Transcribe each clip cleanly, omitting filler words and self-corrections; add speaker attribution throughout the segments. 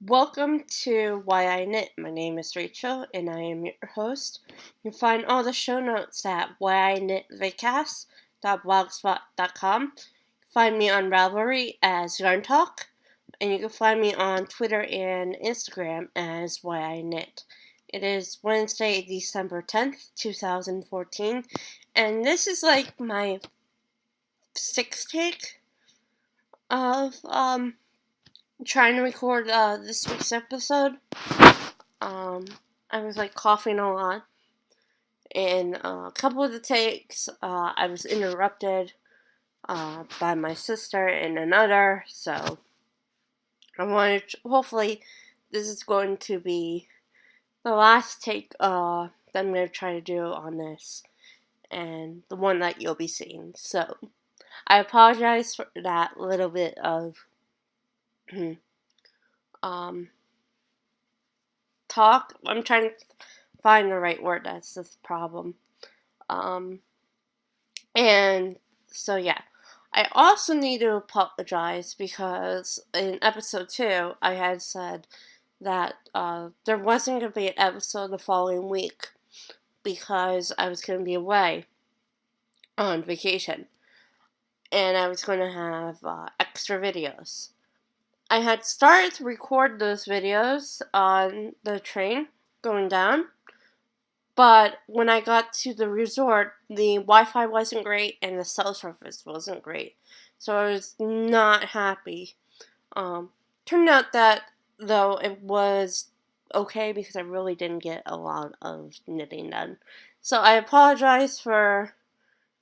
Speaker 1: Welcome to Why I Knit. My name is Rachel and I am your host. You'll find all the show notes at whyiknitvidcast.blogspot.com. Find me on Ravelry as Yarn Talk, and you can find me on Twitter and Instagram as Why I Knit. It is Wednesday, December 10th, 2014, and this is like my sixth take of trying to record this week's episode. I was coughing a lot. In a couple of the takes, I was interrupted by my sister in another, so hopefully this is going to be the last take that I'm going to try to do on this, and the one that you'll be seeing. So, I apologize for that little bit of talk. I'm trying to find the right word. That's the problem. And so yeah. I also need to apologize because in episode 2, I had said that there wasn't going to be an episode the following week because I was going to be away on vacation. And I was going to have extra videos. I had started to record those videos on the train going down, but when I got to the resort, the Wi-Fi wasn't great and the cell service wasn't great, so I was not happy. Turned out that, though, it was okay because I really didn't get a lot of knitting done. So I apologize for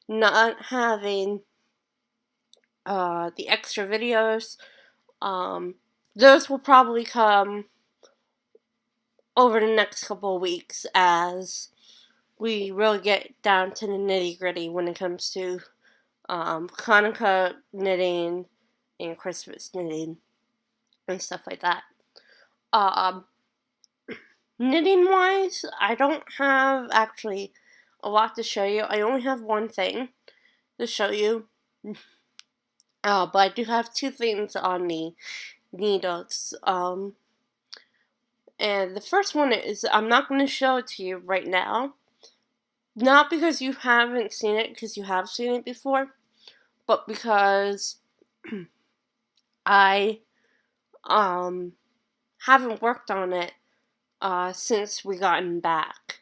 Speaker 1: not having the extra videos. Those will probably come over the next couple of weeks as we really get down to the nitty-gritty when it comes to Hanukkah knitting and Christmas knitting and stuff like that. Knitting-wise, I don't have actually a lot to show you. I only have one thing to show you. But I do have two things on the needles. And the first one is, I'm not going to show it to you right now. Not because you haven't seen it, because you have seen it before, but because I haven't worked on it since we gotten back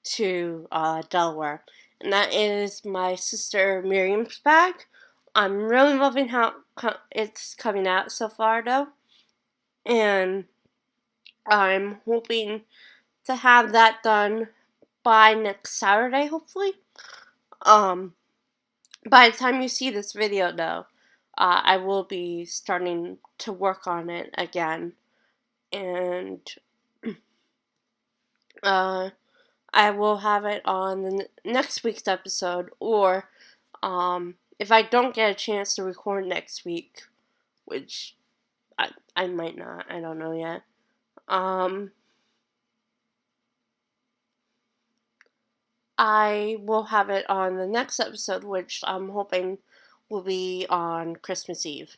Speaker 1: to Delaware. And that is my sister Miriam's bag. I'm really loving how it's coming out so far, though. And I'm hoping to have that done by next Saturday, hopefully. By the time you see this video, though, I will be starting to work on it again. And I will have it on the next week's episode, or if I don't get a chance to record next week, which I might not, I don't know yet. I will have it on the next episode, which I'm hoping will be on Christmas Eve.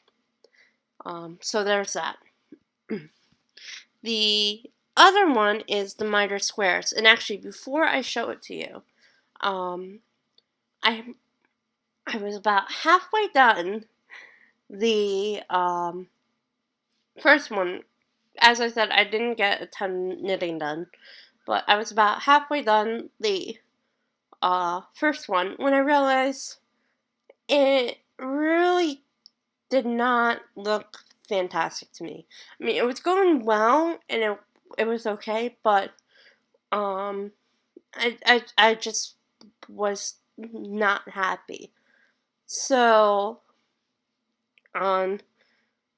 Speaker 1: So there's that. The other one is the miter squares, and actually, before I show it to you, I was about halfway done the first one. As I said, I didn't get a ton of knitting done, but I was about halfway done the first one when I realized it really did not look fantastic to me. I mean, it was going well and it was okay, but I just was not happy. So on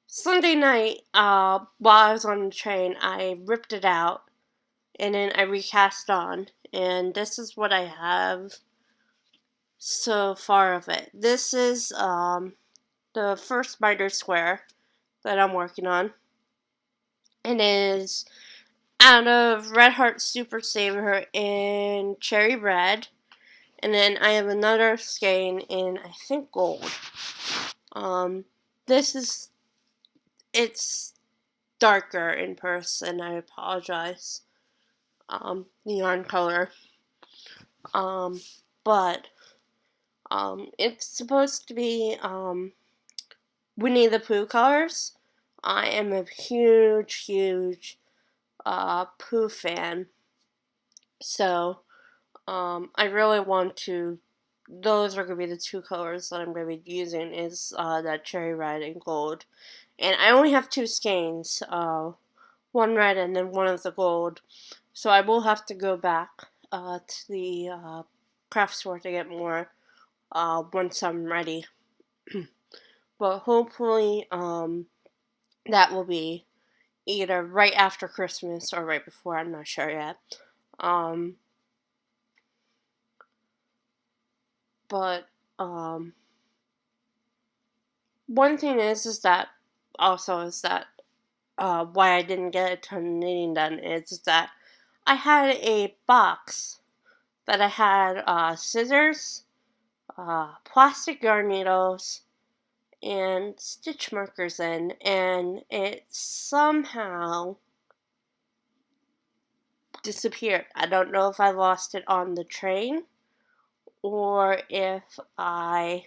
Speaker 1: Sunday night, while I was on the train, I ripped it out and then I recast on, and this is what I have so far of it. This is the first miter square that I'm working on. It is out of Red Heart Super Saver in Cherry Red. And then I have another skein in, I think, gold. It's darker in person. I apologize. The yarn color. But it's supposed to be Winnie the Pooh colors. I am a huge Pooh fan. So I really want to. Those are going to be the two colors that I'm going to be using. Is that cherry red and gold, and I only have two skeins. One red and then one of the gold. So I will have to go back to the craft store to get more once I'm ready. But hopefully that will be either right after Christmas or right before. I'm not sure yet. But one thing is that why I didn't get a ton of knitting done is that I had a box that I had scissors, plastic yarn needles, and stitch markers in, and it somehow disappeared. I don't know if I lost it on the train or if I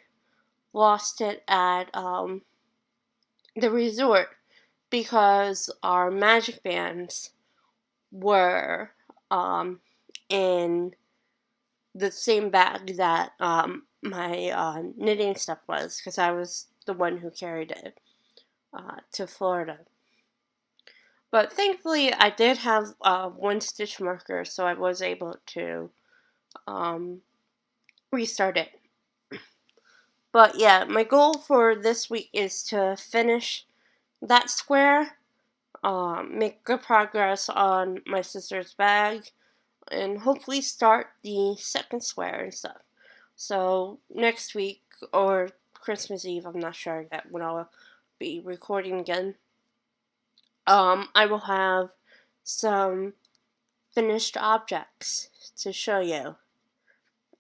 Speaker 1: lost it at the resort, because our magic bands were in the same bag that my knitting stuff was, because I was the one who carried it to Florida. But thankfully, I did have one stitch marker, so I was able to restart it. But yeah, my goal for this week is to finish that square, make good progress on my sister's bag, and hopefully start the second square and stuff. So next week or Christmas Eve, I'm not sure yet when I'll be recording again. I will have some finished objects to show you.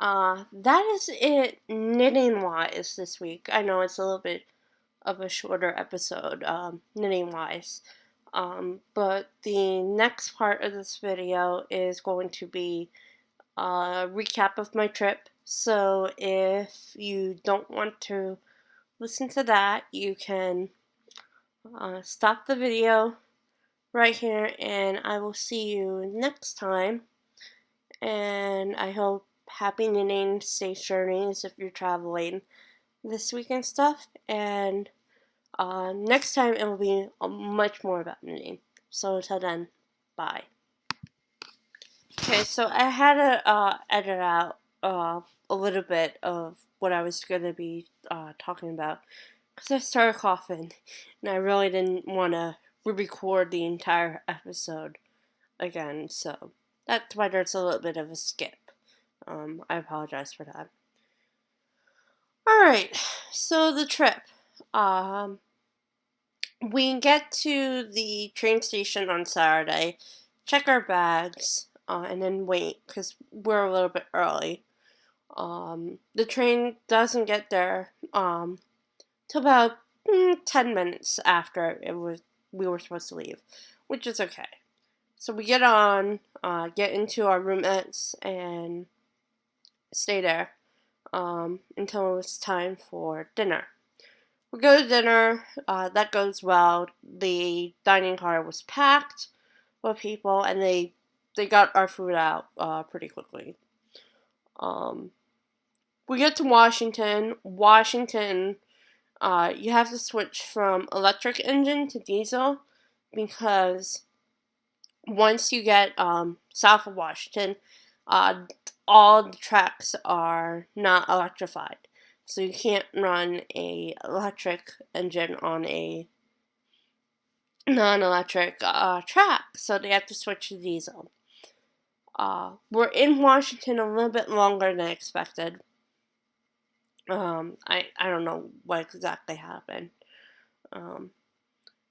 Speaker 1: That is it knitting wise this week. I know it's a little bit of a shorter episode, knitting wise. But the next part of this video is going to be a recap of my trip. So if you don't want to listen to that, you can stop the video right here, and I will see you next time. And I hope happy knitting, safe journeys if you're traveling this week and stuff. And next time it will be much more about knitting. So until then, bye. Okay, so I had to edit out a little bit of what I was going to be talking about, because I started coughing, and I really didn't want to re-record the entire episode again, so that's why there's a little bit of a skip. I apologize for that. Alright, so the trip. We get to the train station on Saturday, check our bags, and then wait, because we're a little bit early. The train doesn't get there till about 10 minutes after we were supposed to leave, which is okay. So we get on, get into our roomettes, and stay there until it's time for dinner. We go to dinner, that goes well. The dining car was packed with people, and they got our food out pretty quickly. We get to Washington. You have to switch from electric engine to diesel, because once you get south of Washington, all the tracks are not electrified. So you can't run a electric engine on a non-electric track. So they have to switch to diesel. We're in Washington a little bit longer than expected. I don't know what exactly happened. And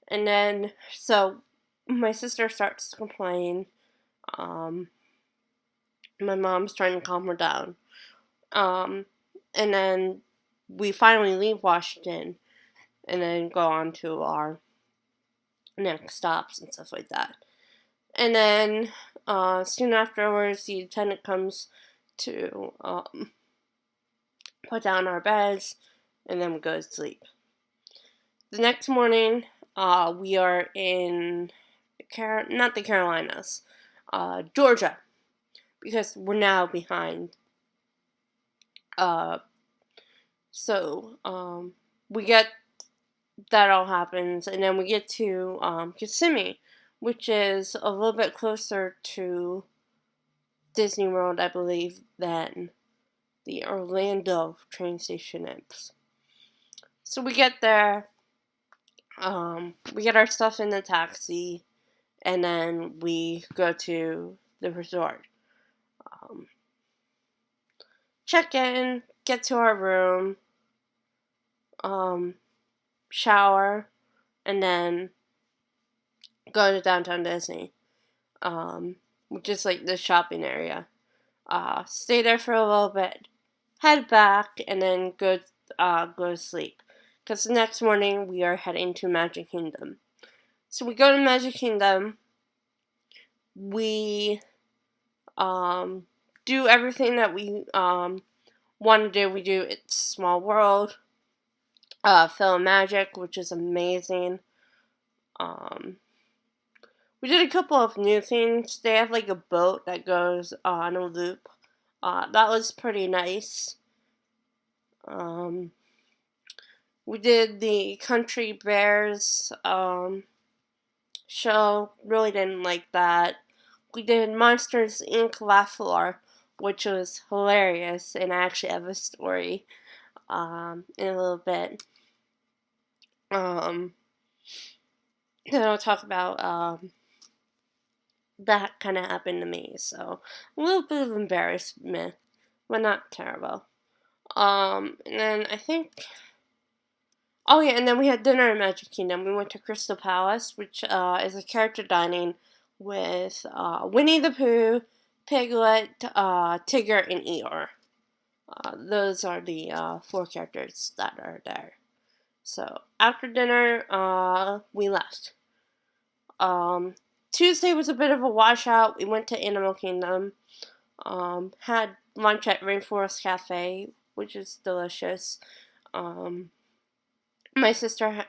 Speaker 1: then, so my sister starts to complain. My mom's trying to calm her down. And then we finally leave Washington and then go on to our next stops and stuff like that. And then soon afterwards, the attendant comes to put down our beds, and then we go to sleep. The next morning, we are in not the Carolinas, Georgia, because we're now behind. So we get that all happens, and then we get to Kissimmee, which is a little bit closer to Disney World, I believe, than the Orlando train station is. So we get there, we get our stuff in the taxi, and then we go to the resort. Check in, get to our room, shower, and then go to downtown Disney, which is like the shopping area. Stay there for a little bit, head back, and then go to sleep. Because the next morning we are heading to Magic Kingdom. So we go to Magic Kingdom. We do everything that we want to do. We do It's Small World, PhilMagic, which is amazing. We did a couple of new things. They have like a boat that goes on a loop. That was pretty nice. We did the Country Bears show. Really didn't like that. We did Monsters Inc. Laugh Floor, which was hilarious, and I actually have a story in a little bit. Then I'll talk about that kind of happened to me, so a little bit of embarrassment, but not terrible. And then I think, oh yeah, and then we had dinner in Magic Kingdom. We went to Crystal Palace, which is a character dining with Winnie the Pooh, Piglet, Tigger, and Eeyore. Those are the 4 characters that are there. So after dinner, we left. Tuesday was a bit of a washout. We went to Animal Kingdom, had lunch at Rainforest Cafe, which is delicious. My sister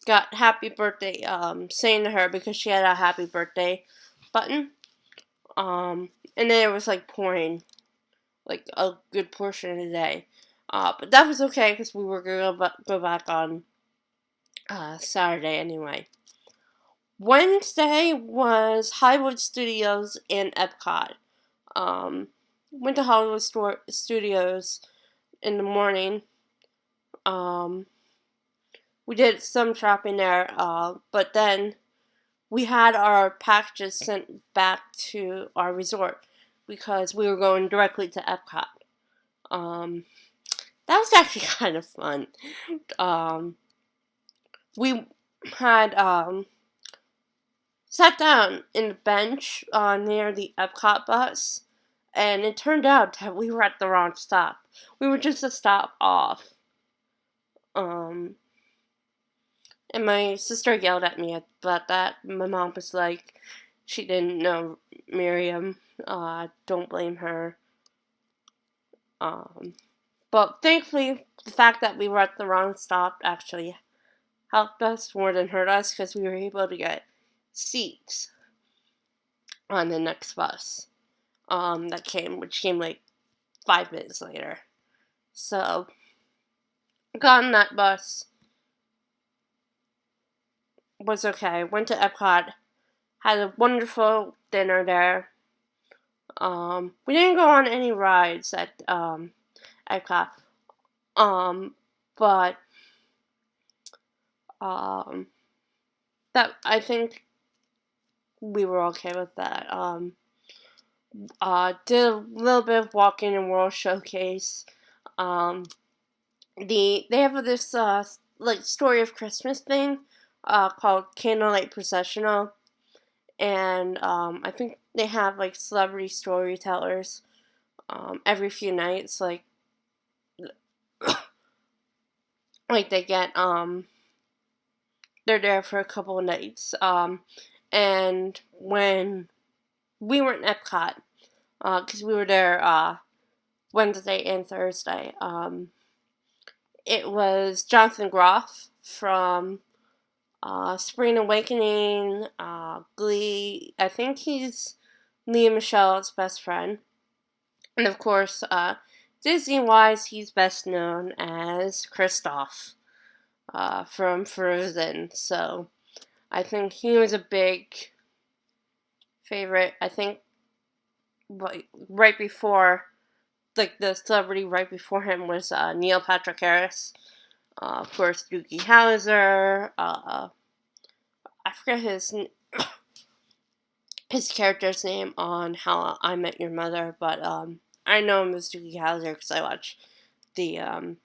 Speaker 1: got happy birthday saying to her because she had a happy birthday button. And then it was like pouring like a good portion of the day. But that was okay because we were going to go back on Saturday anyway. Wednesday was Hollywood Studios and Epcot. Went to Hollywood Studios in the morning. We did some shopping there, but then we had our packages sent back to our resort because we were going directly to Epcot. That was actually kind of fun. We had sat down in the bench near the Epcot bus, and it turned out that we were at the wrong stop. We were just a stop off. And my sister yelled at me about that. My mom was like, she didn't know Miriam. Don't blame her. But thankfully, the fact that we were at the wrong stop actually helped us more than hurt us because we were able to get seats on the next bus which came like 5 minutes later. So, got on that bus. Was okay. Went to Epcot. Had a wonderful dinner there. We didn't go on any rides at Epcot. But that I think we were okay with that. Did a little bit of walking in World Showcase. They have this like Story of Christmas thing called Candlelight Processional, and I think they have like celebrity storytellers every few nights, like like they get they're there for a couple of nights. And when we were in Epcot, because we were there Wednesday and Thursday, it was Jonathan Groff from Spring Awakening, Glee. I think he's Lea Michele's best friend. And of course, Disney-wise, he's best known as Kristoff from Frozen. So I think he was a big favorite. I think right before, like the celebrity right before him was Neil Patrick Harris. Of course, Doogie Howser. I forget his character's name on How I Met Your Mother, but I know him as Doogie Howser because I watch the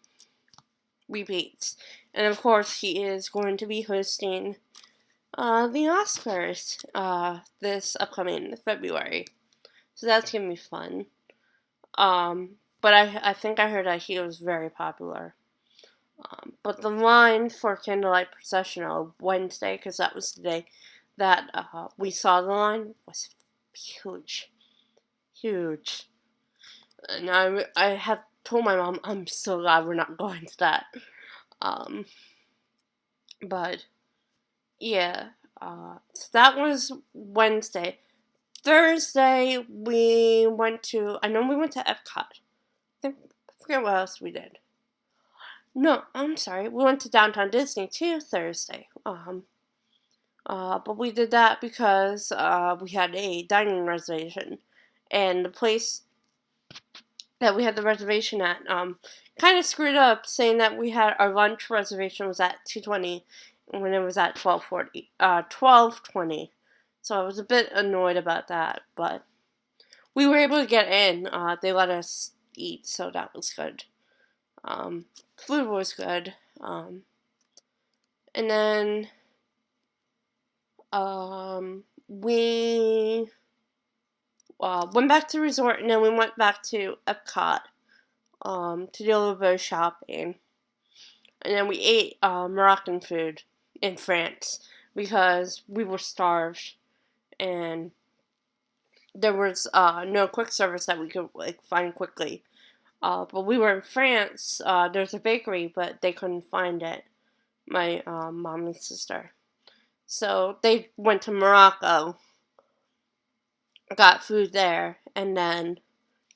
Speaker 1: repeats. And of course, he is going to be hosting the Oscars this upcoming February. So that's going to be fun. But I think I heard that he was very popular. But the line for Candlelight Processional Wednesday, because that was the day that we saw the line, was huge. Huge. And I have told my mom, I'm so glad we're not going to that. But, yeah. So that was Wednesday. Thursday, we went to Epcot. I forget what else we did. No, I'm sorry. We went to Downtown Disney too Thursday. But we did that because we had a dining reservation, and the place that we had the reservation at kind of screwed up, saying that we had our lunch reservation was at 2:20 when it was at 12:20. So I was a bit annoyed about that, but we were able to get in. They let us eat, so that was good. Food was good. And then we went back to the resort, and then we went back to Epcot to do a little bit of shopping. And then we ate Moroccan food in France because we were starved, and there was no quick service that we could find quickly. But we were in France. There's a bakery, but they couldn't find it. My mom and sister. So they went to Morocco, got food there, and then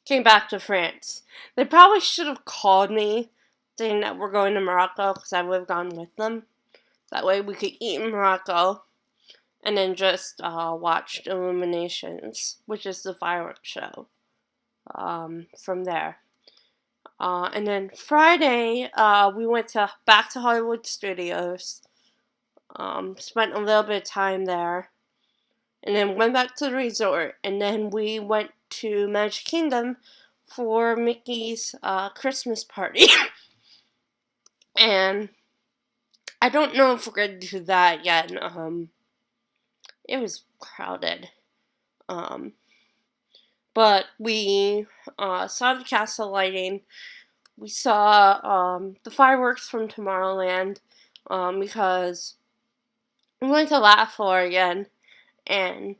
Speaker 1: came back to France. They probably should have called me saying that we're going to Morocco because I would have gone with them. That way we could eat in Morocco and then just watch Illuminations, which is the fireworks show, from there. And then Friday, we went back to Hollywood Studios, spent a little bit of time there, and then went back to the resort, and then we went to Magic Kingdom for Mickey's Christmas party. And I don't know if we're going to do that yet. It was crowded. But we saw the castle lighting. We saw the fireworks from Tomorrowland because we went to Laugh Floor again, and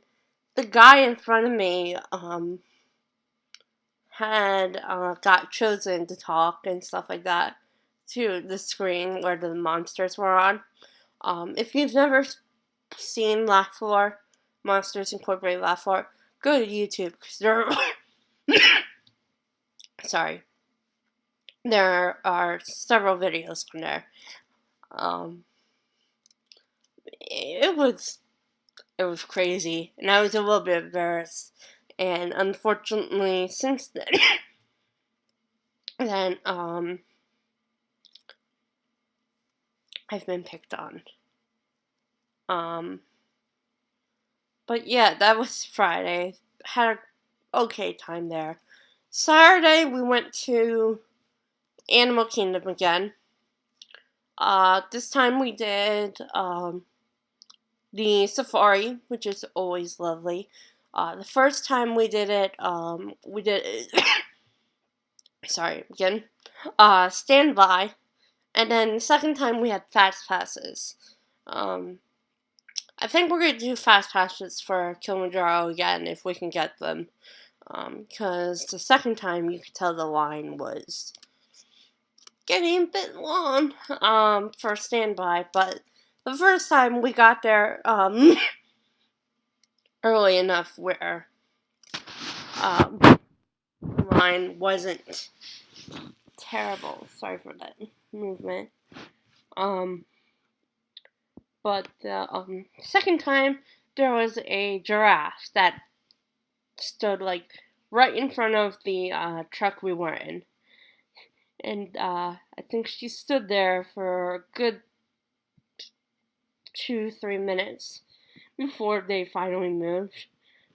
Speaker 1: the guy in front of me had got chosen to talk and stuff like that to the screen where the monsters were on. If you've never seen Laugh Floor, Monsters Incorporated Laugh Floor, go to YouTube because there sorry. There are several videos on there. It was crazy, and I was a little bit embarrassed. And unfortunately, since then, I've been picked on. But yeah, that was Friday. Had an okay time there. Saturday, we went to Animal Kingdom again. This time we did the safari, which is always lovely. The first time we did it, sorry, again, Standby, and then the second time we had Fast Passes. I think we're going to do fast passes for Kilimanjaro again if we can get them. Because the second time you could tell the line was getting a bit long for standby, but the first time we got there early enough where line wasn't terrible. Sorry for that movement. But the second time there was a giraffe that stood like right in front of the truck we were in. And I think she stood there for a good 2-3 minutes before they finally moved.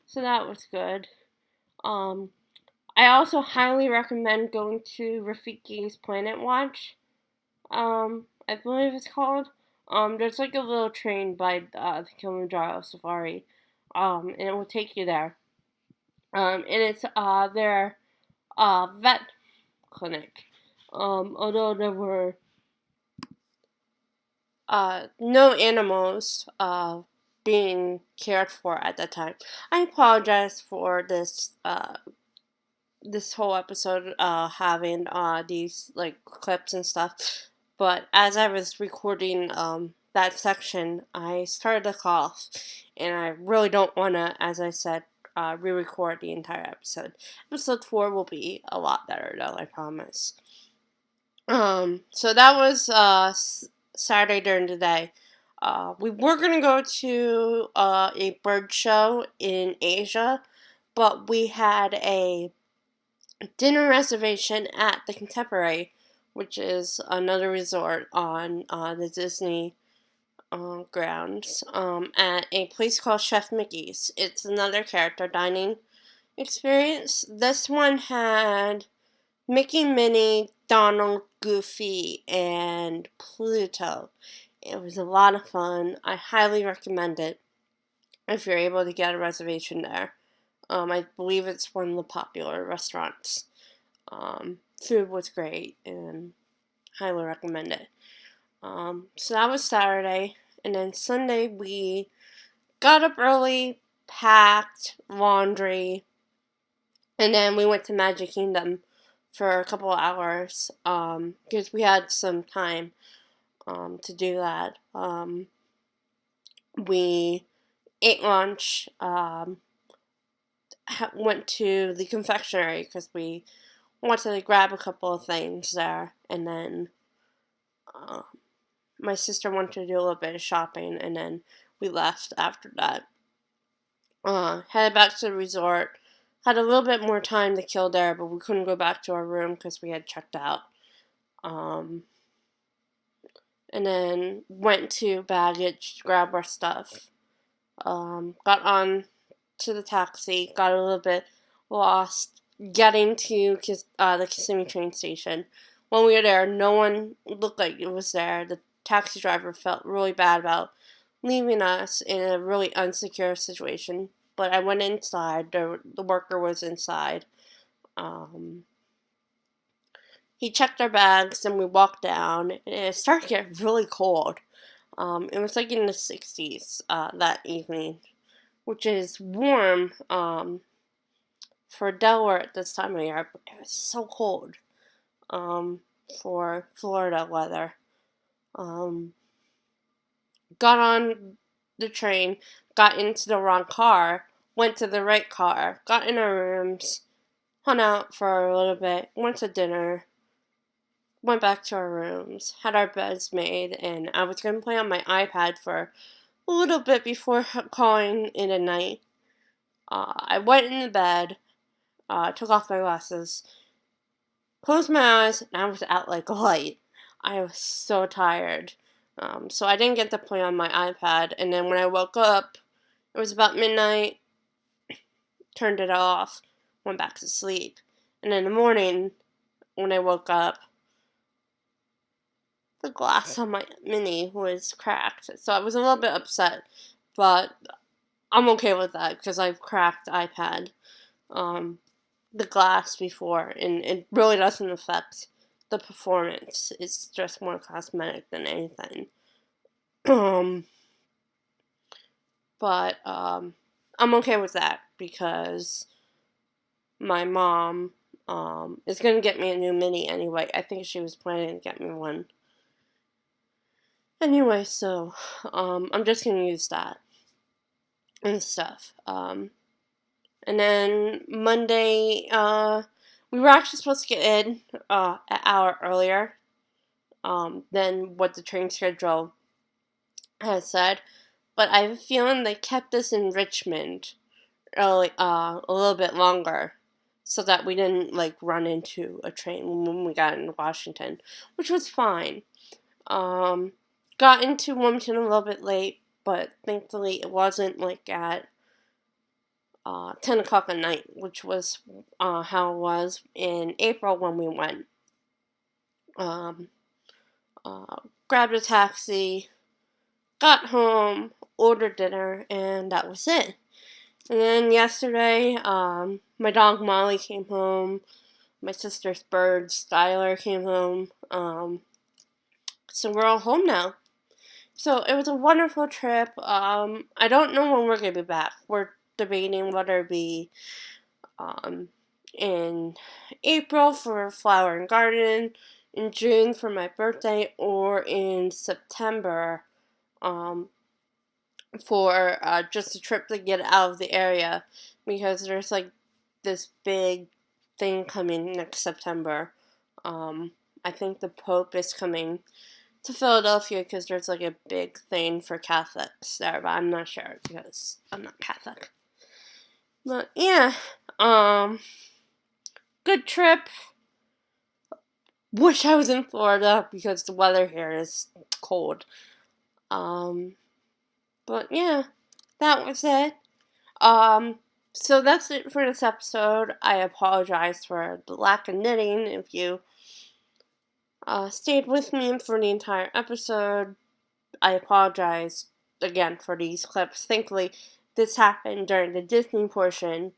Speaker 1: So that was good. I also highly recommend going to Rafiki's Planet Watch. I believe it's called. There's like a little train by the Kilimanjaro Safari. And it will take you there. And it's their vet clinic. Although there were no animals being cared for at that time. I apologize for this this whole episode having these like clips and stuff, but as I was recording that section, I started to cough, and I really don't want to, as I said, re-record the entire episode. Episode 4 will be a lot better though, I promise. So that was Saturday during the day. We were gonna go to a bird show in Asia, but we had a dinner reservation at the Contemporary, which is another resort on the Disney grounds, at a place called Chef Mickey's. It's another character dining experience. This one had Mickey, Minnie, Donald, Goofy, and Pluto. It was a lot of fun. I highly recommend it if you're able to get a reservation there. I believe it's one of the popular restaurants. Food was great and highly recommend it. So that was Saturday, and then Sunday we got up early, packed, laundry, and then we went to Magic Kingdom for a couple of hours because we had some time to do that. We ate lunch, went to the confectionery because we wanted to grab a couple of things there, and then my sister wanted to do a little bit of shopping, and then we left after that. Headed back to the resort. Had a little bit more time to kill there, but we couldn't go back to our room because we had checked out. And then went to baggage to grab our stuff. Got on to the taxi, got a little bit lost getting to the Kissimmee train station. When we were there, no one looked like it was there. The taxi driver felt really bad about leaving us in a really unsecure situation. But I went inside. The worker was inside. He checked our bags, and we walked down. And it started to get really cold. It was like in the 60s that evening, which is warm for Delaware at this time of year. But it was so cold for Florida weather. Got on the train, got into the wrong car, went to the right car, got in our rooms, hung out for a little bit, went to dinner, went back to our rooms, had our beds made, and I was going to play on my iPad for a little bit before calling it a night. I went in the bed, took off my glasses, closed my eyes, and I was out like a light. I was so tired. So I didn't get to play on my iPad, and then when I woke up, it was about midnight, turned it off, went back to sleep. And in the morning, when I woke up, the glass on my Mini was cracked. So I was a little bit upset, but I'm okay with that because I've cracked iPad, the glass before, and it really doesn't affect the performance. It's just more cosmetic than anything. But I'm okay with that because my mom is going to get me a new Mini anyway. I think she was planning to get me one. Anyway, so I'm just going to use that and stuff. And then Monday, we were actually supposed to get in an hour earlier than what the train schedule has said. But I have a feeling they kept us in Richmond early, a little bit longer, so that we didn't run into a train when we got into Washington, which was fine. Got into Wilmington a little bit late, but thankfully it wasn't at 10 o'clock at night, which was how it was in April when we went. Grabbed a taxi, got home, ordered dinner, and that was it. And then yesterday, my dog Molly came home. My sister's bird, Skylar, came home. So we're all home now. So it was a wonderful trip. I don't know when we're going to be back. We're debating whether it be in April for Flower and Garden, in June for my birthday, or in September for just a trip to get out of the area, because there's this big thing coming next September. I think the Pope is coming to Philadelphia because there's a big thing for Catholics there, but I'm not sure because I'm not Catholic. But yeah, good trip. Wish I was in Florida because the weather here is cold. But yeah, that was it. So that's it for this episode. I apologize for the lack of knitting if you stayed with me for the entire episode. I apologize again for these clips. Thankfully, this happened during the Disney portion,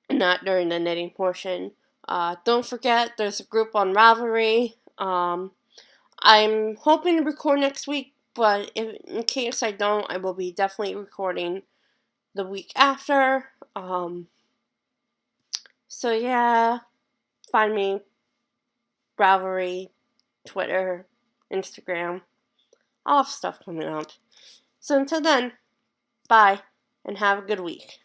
Speaker 1: not during the knitting portion. Don't forget, there's a group on Ravelry. I'm hoping to record next week, but in case I don't, I will be definitely recording the week after. So yeah, find me Ravelry, Twitter, Instagram. I'll have stuff coming up. So until then, bye, and have a good week.